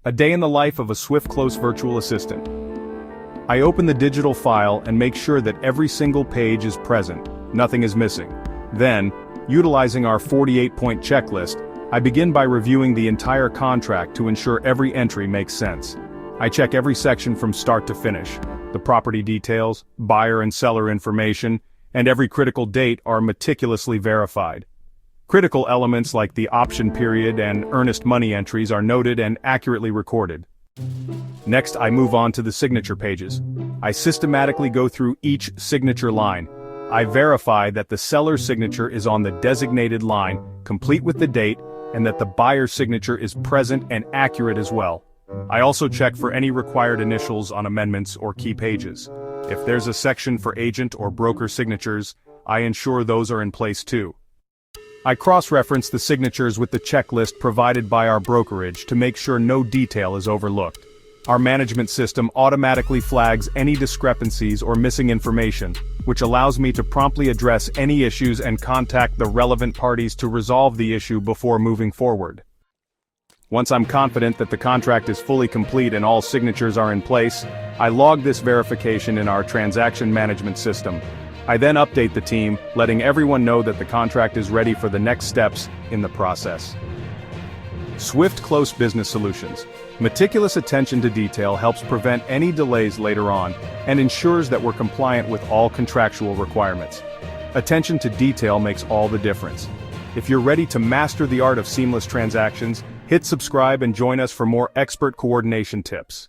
A day in the life of a Swiftclose virtual assistant. I open the digital file and make sure that every single page is present, nothing is missing. Then, utilizing our 48-point checklist, I begin by reviewing the entire contract to ensure every entry makes sense. I check every section from start to finish. The property details, buyer and seller information, and every critical date are meticulously verified. Critical elements like the option period and earnest money entries are noted and accurately recorded. Next, I move on to the signature pages. I systematically go through each signature line. I verify that the seller's signature is on the designated line, complete with the date, and that the buyer's signature is present and accurate as well. I also check for any required initials on amendments or key pages. If there's a section for agent or broker signatures, I ensure those are in place too. I cross-reference the signatures with the checklist provided by our brokerage to make sure no detail is overlooked. Our management system automatically flags any discrepancies or missing information, which allows me to promptly address any issues and contact the relevant parties to resolve the issue before moving forward. Once I'm confident that the contract is fully complete and all signatures are in place, I log this verification in our transaction management system. I then update the team, letting everyone know that the contract is ready for the next steps in the process. Swiftclose Business Solutions. Meticulous attention to detail helps prevent any delays later on and ensures that we're compliant with all contractual requirements. Attention to detail makes all the difference. If you're ready to master the art of seamless transactions, hit subscribe and join us for more expert coordination tips.